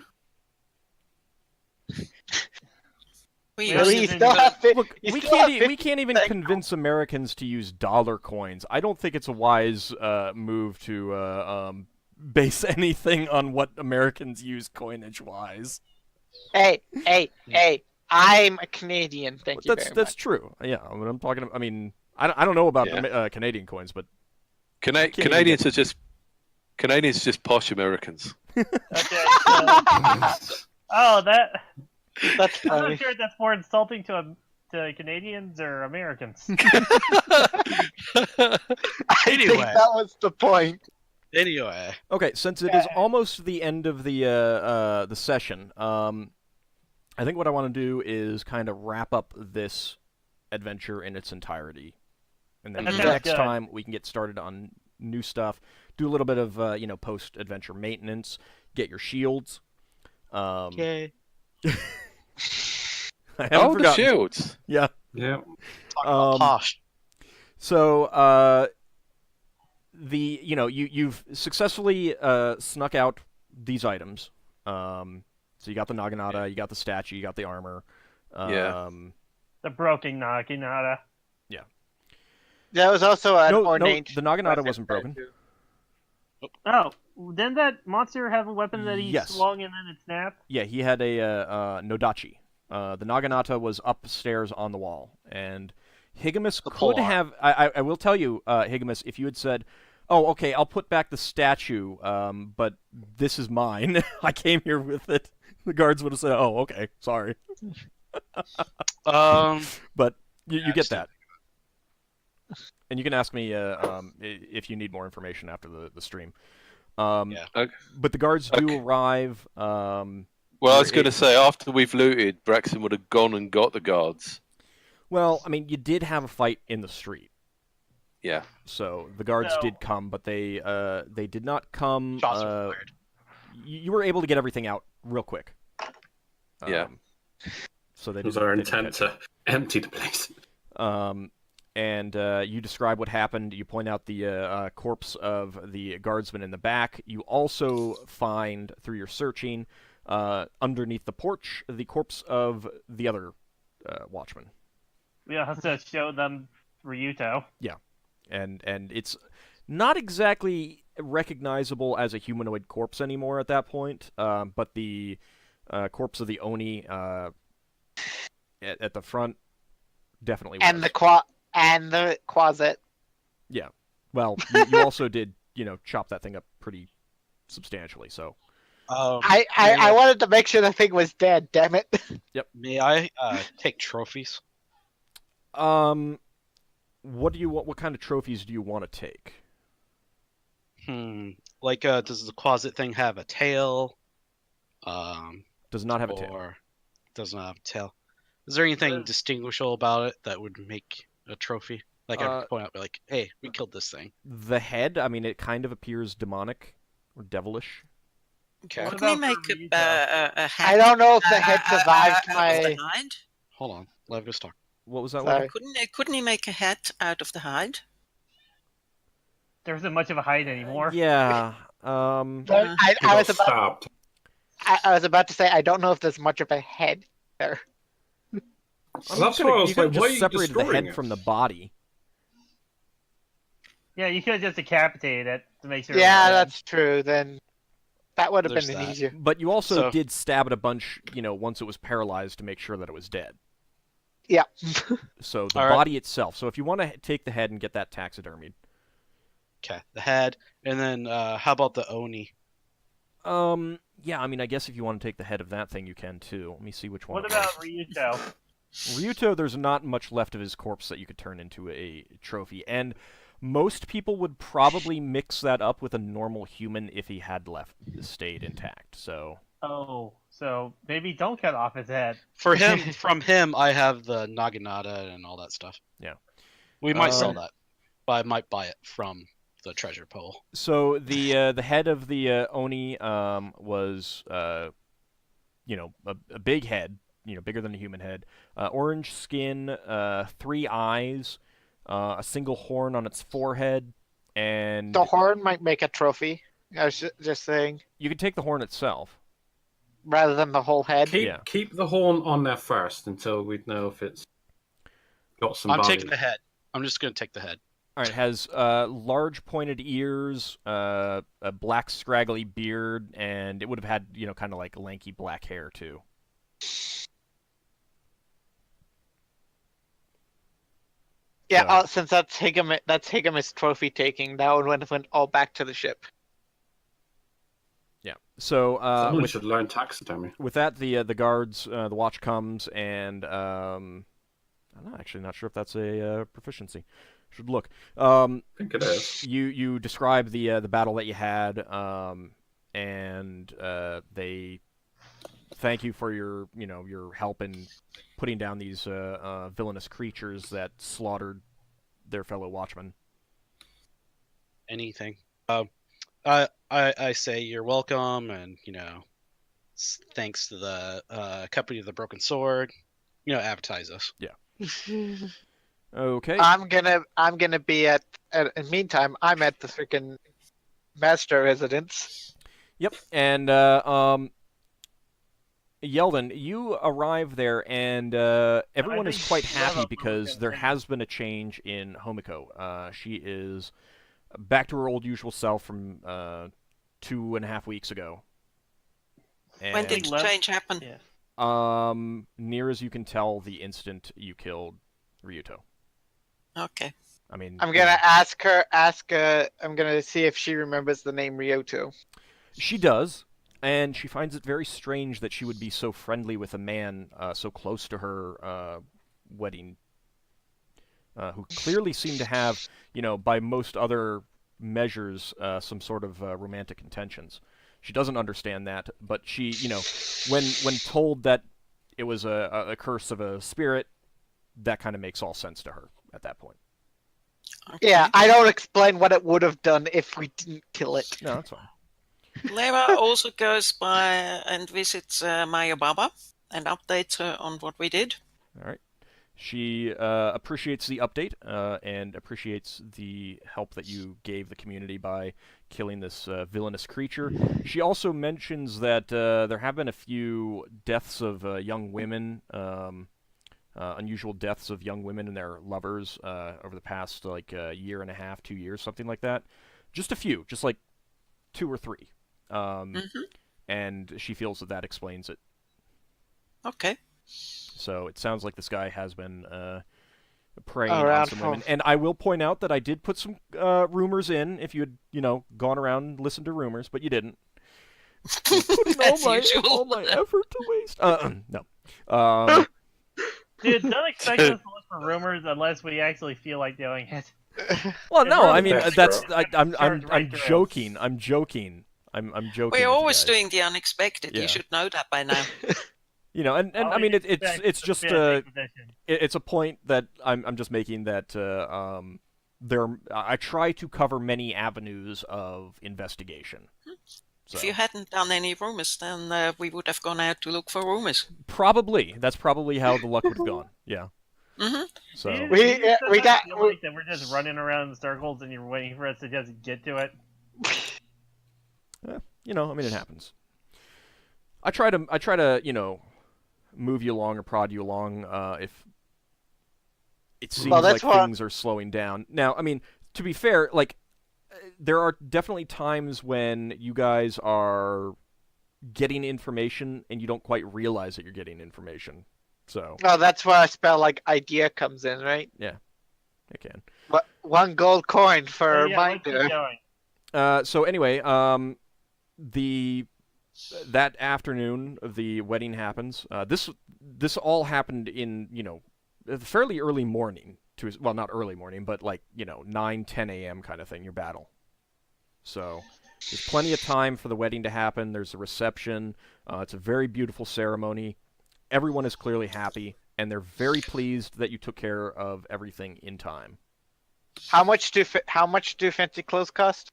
We Really? use You it still in- have Look, you we still have can't even 50 convince Americans to use dollar coins. I don't think it's a wise move to base anything on what Americans use coinage-wise. Hey, I'm a Canadian. Thank you very That's much. true. Yeah, when I'm talking. I mean, I don't know about Yeah. Canadian coins, but Canadians are just posh Americans. Okay. Oh, that. That's I'm funny. not sure if that's more insulting to Canadians or Americans. I Anyway. think that was the point. Anyway. okay. Since it is almost the end of the session, I think what I want to do is kind of wrap up this adventure in its entirety, and then That sounds next good. time we can get started on new stuff. Do a little bit of post-adventure maintenance. Get your shields. Okay. I haven't Oh, the forgotten. shields. Yeah. Yeah. Posh. So you've successfully snuck out these items. So you got the Naginata, you got the statue, you got the armor. Yeah. The broken Naginata. There was also an No, ornate. the Naginata weapon wasn't there, broken. too. Oh, didn't that monster have a weapon that he Yes. swung and then it snapped? Yeah, he had a Nodachi. The Naginata was upstairs on the wall, and Higgimus The could polearm. have. I will tell you, Higgimus, if you had said, "Oh, okay, I'll put back the statue, but this is mine. I came here with it," the guards would have said, "Oh, okay, sorry." But you get that. And you can ask me if you need more information after the stream. Yeah. Okay. But the guards do Okay. arrive. Well, I was going to say, after we've looted, Braxon would have gone and got the guards. Well, I mean, you did have a fight in the street, Yeah. so the guards So- did come, but they did not come. Shots were fired. You were able to get everything out real quick. Yeah. So they It was didn't- our they didn't intent catch to empty the place. it. And you describe what happened. You point out the corpse of the guardsman in the back. You also find, through your searching, underneath the porch, the corpse of the other watchman. We also showed them Ryuto. And it's not exactly recognizable as a humanoid corpse anymore at that point, but the corpse of the Oni at the front definitely was. And the closet. Well, you also did, chop that thing up pretty substantially, so. I wanted to make sure the thing was dead. Damn it. May I take trophies? What do you want? What kind of trophies do you want to take? Like, does the closet thing have a tail? Does not have a tail. Or does not have a tail? Is there anything distinguishable about it that would make a trophy? Like, I could point out, like, hey, we killed this thing. The head, I mean, it kind of appears demonic or devilish. Okay. What Couldn't he about make for you, a hat? I don't know if the head survived out of my. the hide? Hold on. Let us talk. What was that? Sorry. Couldn't he make a hat out of the hide? There isn't much of a hide anymore. Yeah. I He was got about. stabbed. I was about to say I don't know if there's much of a head there. That's why I was you could've like, why are just you separated the destroying head it? from the body. Yeah, you could have just decapitated it to make sure. Yeah, it was that's true. Then that would have There's been an that. easier. But you also So- did stab it a bunch, once it was paralyzed to make sure that it was dead. Yeah. So the All right. body itself. So if you want to take the head and get that taxidermied. Okay, the head, and then how about the Oni? Yeah, I mean, I guess if you want to take the head of that thing, you can too. Let me see which one. What it was. about Ryuto? Ryuto, there's not much left of his corpse that you could turn into a trophy, and most people would probably mix that up with a normal human if he had stayed intact. So Oh, so maybe don't cut off his head. For him, from him, I have the Naginata and all that stuff. Yeah. We might sell Um, that, but I might buy it from the treasure pole. So the head of the Oni was a big head, bigger than a human head, orange skin, 3 eyes, a single horn on its forehead, and The horn might make a trophy. I was just saying, you could take the horn itself. rather than the whole head. Keep the horn on there first until we know if it's got some I'm value. taking the head. I'm just gonna take the head. All right, it has large pointed ears, a black scraggly beard, and it would have had kind of like lanky black hair too. Yeah, So- since that's Higgimus trophy taking, that one went all back to the ship. Yeah. So Someone with should learn taxidermy. with that, the guards, the watch comes, and I'm actually not sure if that's a proficiency. Should look. I think it is. You describe the battle that you had, and they thank you for your your help in putting down these villainous creatures that slaughtered their fellow watchmen. Anything. I say you're welcome, and thanks to the company of the Broken Sword, advertise us. Okay. I'm gonna be at. In the meantime, I'm at the freaking master residence. Yep. And Yeldan, you arrive there, and everyone is think quite Leva happy was because gonna there say- has been a change in Homiko. She is back to her old usual self from 2.5 weeks ago. When did And, the change happen? Yeah. near as you can tell, the instant you killed Ryuto. Okay. I mean, I'm you know, gonna ask her. I'm gonna see if she remembers the name Ryoto. she does, and she finds it very strange that she would be so friendly with a man so close to her wedding, who clearly seemed to have, by most other measures, some sort of romantic intentions. She doesn't understand that, but she, when told that it was a curse of a spirit, that kind of makes all sense to her at that point. Okay. Yeah, I don't explain what it would have done if we didn't kill it. No, that's fine. Leva also goes by and visits Maya Baba and updates her on what we did. All right. She appreciates the update and appreciates the help that you gave the community by killing this villainous creature. She also mentions that there have been a few deaths of young women, unusual deaths of young women and their lovers over the past year and a half, 2 years, something like that. Just a few, just like 2 or 3. And she feels that explains it. Okay. So it sounds like this guy has been preying Around on some women. And I will point out that I did put some rumors in. If you had, gone around and listened to rumors, but you didn't. Putting As usual. all my effort to waste. No. Dude, don't expect us to look for rumors unless we actually feel like doing it. Well, no. I mean, That's I'm Charge right I'm through. joking. I'm joking. I'm joking. We're with always you guys. doing the unexpected. Yeah. You should know that by now. And All I we mean did it's was it's just expand Inquisition. it's a point that I'm just making that I try to cover many avenues of investigation. So If you hadn't done any rumors, then we would have gone out to look for rumors. that's probably how the luck would have gone. Yeah. Hmm. So Do you We- sometimes we got- feel like that we're just running around in circles and you're waiting for us to just get to it. I mean it happens. I try to move you along or prod you along if it seems Well, like that's what- things are slowing down. Now, I mean, to be fair, there are definitely times when you guys are getting information and you don't quite realize that you're getting information. So, Well, that's where a spell like idea comes in, right? it can. What 1 gold coin for a So, yeah, let's keep reminder. So anyway, that afternoon the wedding happens. This all happened in fairly early morning. Well, not early morning, but 9, 10 a.m. kind of thing. Your battle. So there's plenty of time for the wedding to happen. There's a reception. It's a very beautiful ceremony. Everyone is clearly happy, and they're very pleased that you took care of everything in time. How much do fancy clothes cost?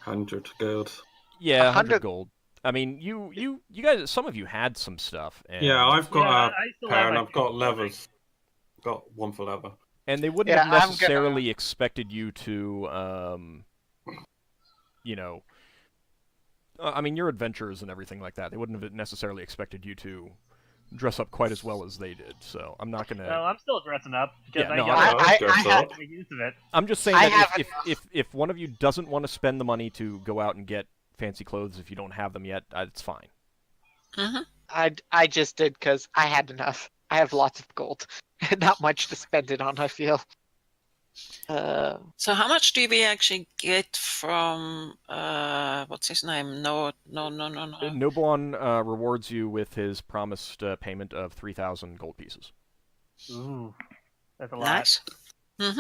100 gold. Yeah, 100 100 gold. I mean, you guys, some of you had some stuff. And, Yeah, I've got Yeah, a I still pair have and my I've got two levers. Got one for leather. and they wouldn't Yeah, have I'm gonna- necessarily expected you to, I mean, you're adventurers and everything like that. They wouldn't have necessarily expected you to dress up quite as well as they did. So I'm not gonna. No, I'm still dressing up because Yeah, I no, got I dress had- up. the use of it. I'm just saying I that have if one of you doesn't want to spend the money to go out and get fancy clothes if you don't have them yet, it's fine. Hmm. I just did because I had enough. I have lots of gold. Not much to spend it on, I feel. So how much do we actually get from what's his name? No. Nobuon rewards you with his promised payment of 3,000 gold pieces. Ooh, that's a lot. Nice. Hmm.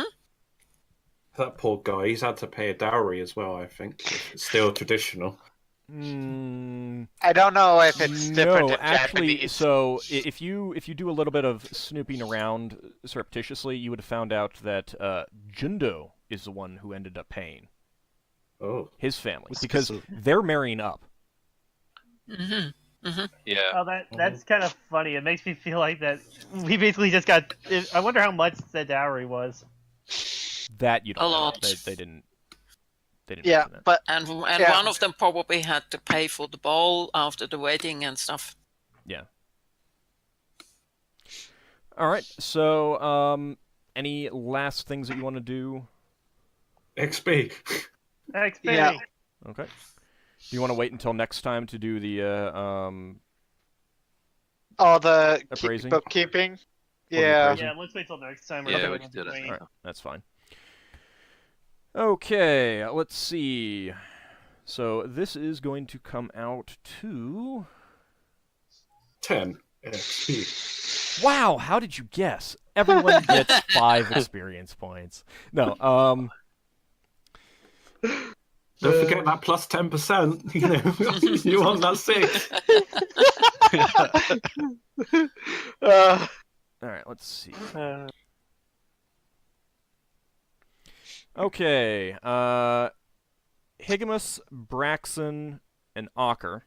That poor guy, he's had to pay a dowry as well, I think. It's still traditional. I don't know if it's different No, in actually, Japanese. so if you do a little bit of snooping around surreptitiously, you would have found out that Jundo is the one who ended up paying Oh. his family What's because this? they're marrying up. Hmm. Yeah. Oh, that's kind of funny. It makes me feel like that we basically just got. I wonder how much the dowry was. That you don't A know. lot. They didn't. They didn't Yeah, mention it. but And Yeah. one of them probably had to pay for the ball after the wedding and stuff. Yeah. All right. So, any last things that you want to do? XP. XP. Yeah. Okay. Do you want to wait until next time to do the Oh, the Appraising? bookkeeping. Or the Yeah. appraising? Yeah, let's wait till next time. Yeah, We're we gonna can do that. wait. All right, that's fine. Okay, let's see. So this is going to come out to... 10 XP. Wow, how did you guess? Everyone gets 5 experience points. No, Don't forget that plus 10%. You know, you want that 6. all right, let's see. Uh, Okay, Higgimus, Braxon, and Ockar,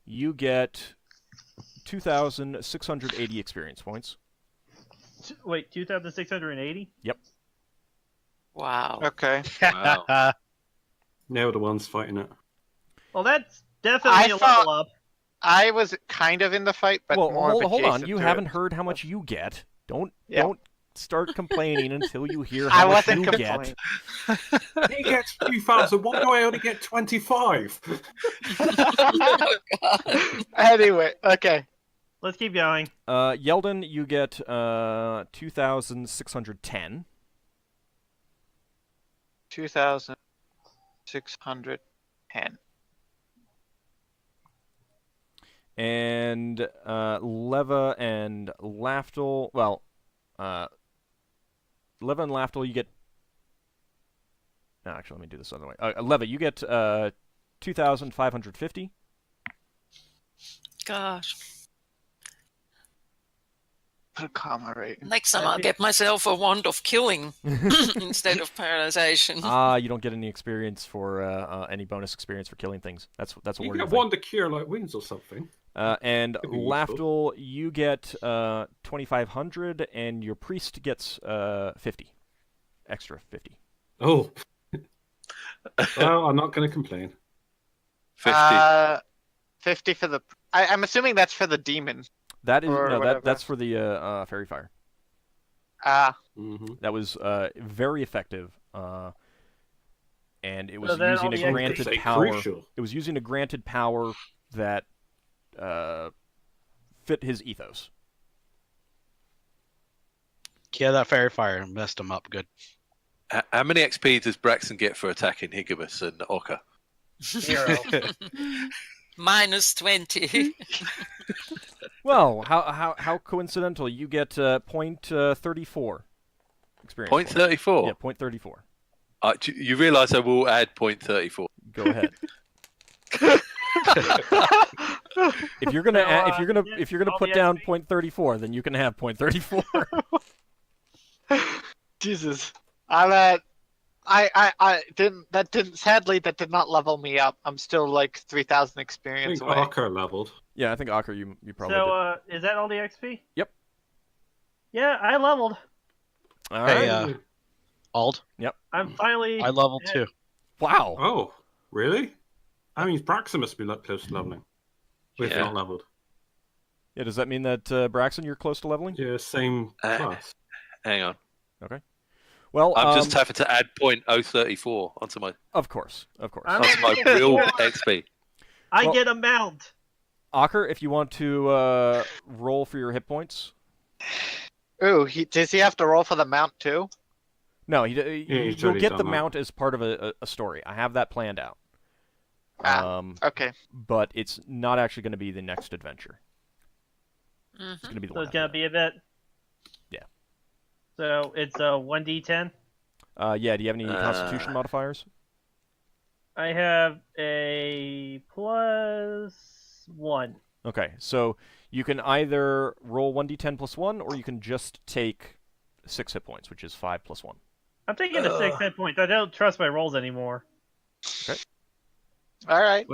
you get 2,680 experience points. Wait, 2,680? Wow. okay. Wow. Now the ones fighting it. Well, that's definitely a level up. I was kind of in the fight, but well, more hold on. adjacent You to haven't it. heard how much you get. Don't start complaining until you hear I how much wasn't you complaining. get. He gets 2,000. Why do I only get 25? Anyway, okay. Let's keep going. Yeldan, you get 2,610. 2,610. And Leva and Lafdul, well, Leva and Lafdul, you get... No, actually, let me do this other way. Leva, you get 2,550. Gosh. Put a comma right. Next time I'll get myself a wand of killing instead of paralyzation. You don't get any experience for any bonus experience for killing things. That's a You warrior get thing. one to cure like wings or something. And Could be Lafdul, you get 2,500, and your priest gets 50. Extra 50. Oh. Well, I'm not going to complain. 50. 50 for the... I'm assuming that's for the demon. That is Or no, whatever. that's for the fairy fire. Mm-hmm. That was very effective, and it was So then using all a the granted Say power. crucial. It was using a granted power that fit his ethos. Yeah, that fairy fire messed him up good. How many XP does Braxon get for attacking Higgimus and Ockar? 0. Minus 20. Well, how coincidental! You get .34 experience. Point points. 34. Yeah, .34. You realise I will add point 34. Go ahead. If you're gonna if you're gonna put down .34, then you can have .34. Jesus. I'm at... I didn't... That didn't... Sadly, that did not level me up. I'm still like 3,000 I experience think away. Ockar leveled. Yeah, I think Ockar, you probably So, is that all the XP? Yep. Yeah, I leveled. did. All Hey, right. Ald, I'm finally... I leveled too. Wow. Oh, really? That means Braxon must be close to leveling. If Yeah. not leveled. Yeah. Does that mean that Braxon, you're close to leveling? Yeah, same class. Hang on. Well, I'm just having to add .034 onto my Of course. I'm onto my at real 4. XP. I Well- get a mount. Ockar, if you want to roll for your hit points. Ooh, does he have to roll for the mount too? No, he's you'll already get done the that. mount as part of a story. I have that planned out. Okay. But it's not actually going to be the next adventure. Mhm. It's going to be the So one it's gonna after be a bit. Yeah. So it's a 1d10. that. Yeah, do you have any Constitution modifiers? I have a +1. Okay, so you can either roll 1d10 plus 1, or you can just take 6 hit points, which is 5 plus 1. I'm taking the 6 hit points. I don't trust my rolls anymore. All right.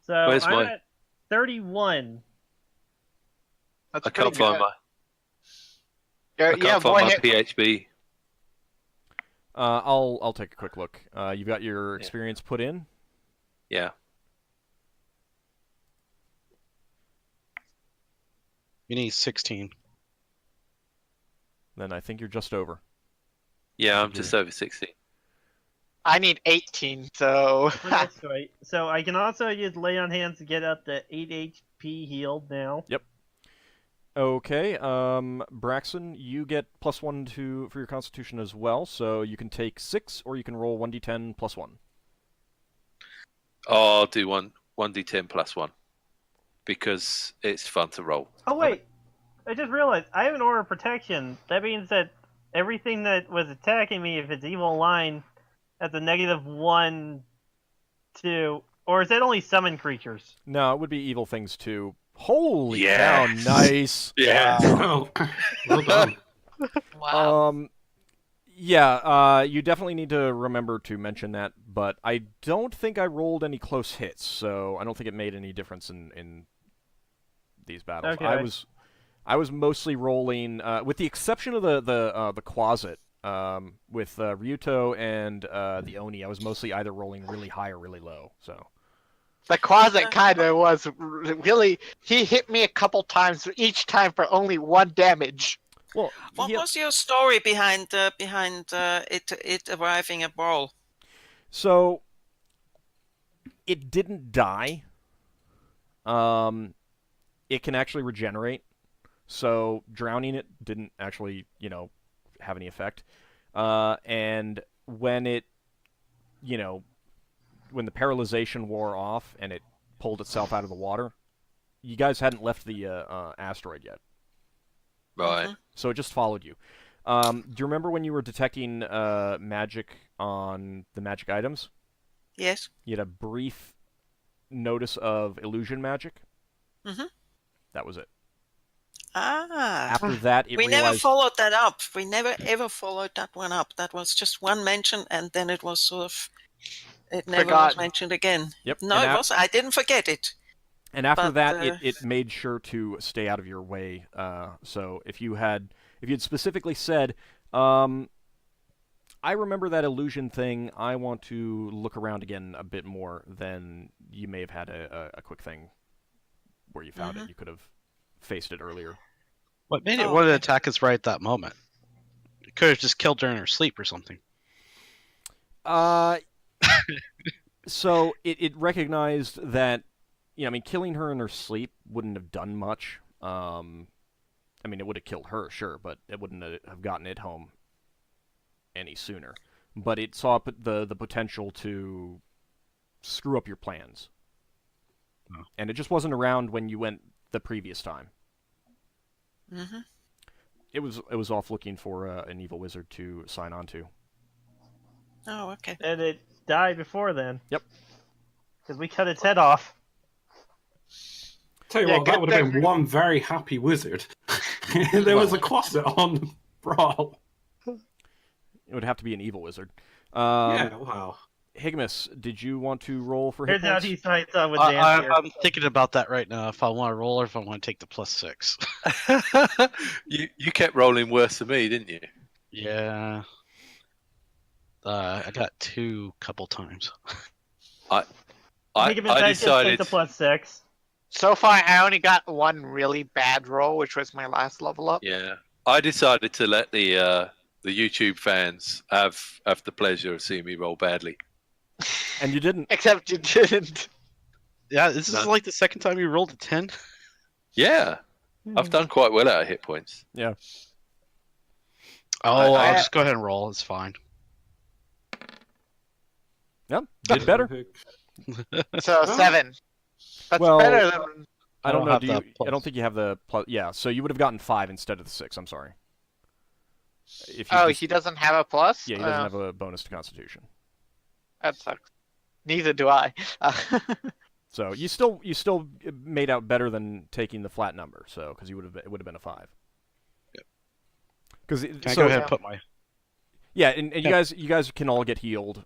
So Where's I'm mine? at 31. That's I can't pretty find good. my. I can't find my PHB. I'll take a quick look. You've got your experience put in. Yeah. You need 16. Then I think you're just over. Yeah, I'm just over 16. I need 18, so Well, that's right. So I can also use Lay on Hands to get up to 8 HP healed now. Okay, Braxon, you get +1 for your Constitution as well, so you can take 6, or you can roll 1d10 +1. Oh, I'll do 1d10 +1 because it's fun to roll. Oh wait, I just realized I have an Aura of Protection. That means that everything that was attacking me, if it's evil line, has a -1, 2, or is that only summon creatures? No, it would be evil things too. Holy Yes! cow, nice! Yeah. Oh, well done. Wow. Yeah, you definitely need to remember to mention that, but I don't think I rolled any close hits, so I don't think it made any difference in these battles. Okay. I was mostly rolling, with the exception of the Quasit, with Ryuto and the Oni, I was mostly either rolling really high or really low, so... the Quasit kind of was really. He hit me a couple times, each time for only 1 damage. Well, What yeah, was your story behind it arriving at Brawl? so it didn't die. It can actually regenerate, so drowning it didn't actually, have any effect. And when it, when the paralyzation wore off and it pulled itself out of the water, you guys hadn't left the asteroid yet, Right. so it just followed you. Do you remember when you were detecting magic on the magic items? Yes. You had a brief notice of illusion magic. Mhm. That was it. Ah. After that, it We realized... never followed that up. We never ever followed that one up. That was just one mention, and then it was sort of. It never was Forgotten. mentioned again. Yep. No, and it was. I didn't forget it. And after But, that, it made sure to stay out of your way. So if you had specifically said, I remember that illusion thing, I want to look around again a bit more, then you may have had a quick thing where you found it. You could have faced it earlier. What made it Oh, want to okay. attack us right at that moment? It could have just killed during her sleep or something. So it recognized that, killing her in her sleep wouldn't have done much. It would have killed her, sure, but it wouldn't have gotten it home any sooner. But it saw the potential to screw up your plans. Oh. And it just wasn't around when you went the previous time. Mm-hmm. It was off looking for an evil wizard to sign on to. Oh, okay. And it died before then. Yep. Because we cut its head off. Tell you Yeah, what, that good would have thing. been one very happy wizard. There was a Quasit on Brawl. It would have to be an evil wizard. Yeah, wow. Higgimus, did you want to roll for hit Turns out points? he's nights on with Dan here. I'm thinking about that right now. If I want to roll or if I want to take the +6. You kept rolling worse than me, didn't you? Yeah. I got 2 couple times. Think I of Take decided. the +6. So far, I only got 1 really bad roll, which was my last level up. Yeah, I decided to let the YouTube fans have the pleasure of seeing me roll badly. And you didn't. Except you didn't. Yeah, this is No. like the second time you rolled a 10. Yeah, I've done quite well out of hit points. Yeah. Oh, I- I'll just go ahead and roll. It's fine. Yep. Did better. So 7. That's Well, better than. I don't know. have Do the you? I don't plus. think you have the plus. Yeah. So you would have gotten 5 instead of the 6. I'm sorry. If you Oh, just- he doesn't have a plus? Yeah, he doesn't have a bonus to Constitution. That sucks. Neither do I. So you still made out better than taking the flat number. So because it would have been a 5. Yep. Because Can I go ahead and put my... Yeah, and you Yeah. guys can all get healed.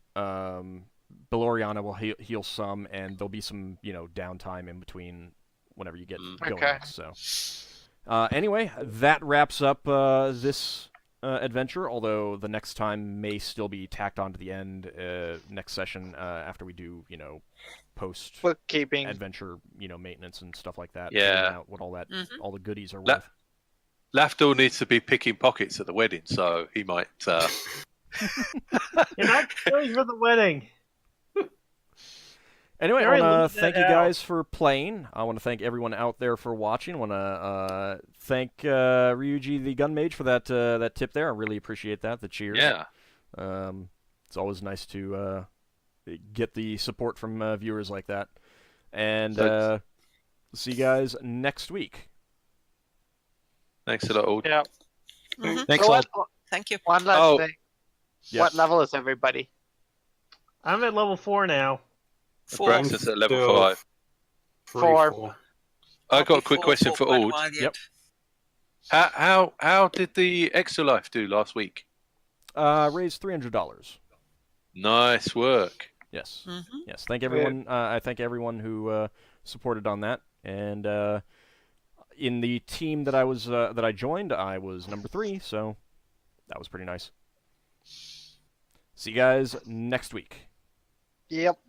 Beloriana will heal some, and there'll be some downtime in between whenever you get going. Okay. So anyway, that wraps up this adventure, although the next time may still be tacked on to the end next session after we do, post Bookkeeping. adventure, maintenance and stuff like that. Yeah. figuring out what all that, Mhm. all the goodies are La- worth. Lafdul needs to be picking pockets at the wedding, so he might. You're not going for the wedding. Anyway, I Very want to lose thank that you out. guys for playing. I want to thank everyone out there for watching. I want to thank Ryuji the Gun Mage for that tip there. I really appreciate that. The cheers. Yeah. It's always nice to get the support from viewers like that. And So see you guys next week. Thanks a lot, Auld. Yeah. Mhm. Thanks, So all. Thank you. One last Oh. thing. Yeah. What level is everybody? I'm at level 4 now. Four. Braxon's at level Still 5. 4. I got a I'll quick be question four for quite a Auld. while yet. Yep. How did the Extra Life do last week? Raised $300. Nice work. Yes. Mhm. Yes. Thank everyone. I thank everyone who supported on that. And in the team that I joined, I was number 3, so that was pretty nice. See you guys next week. Yep.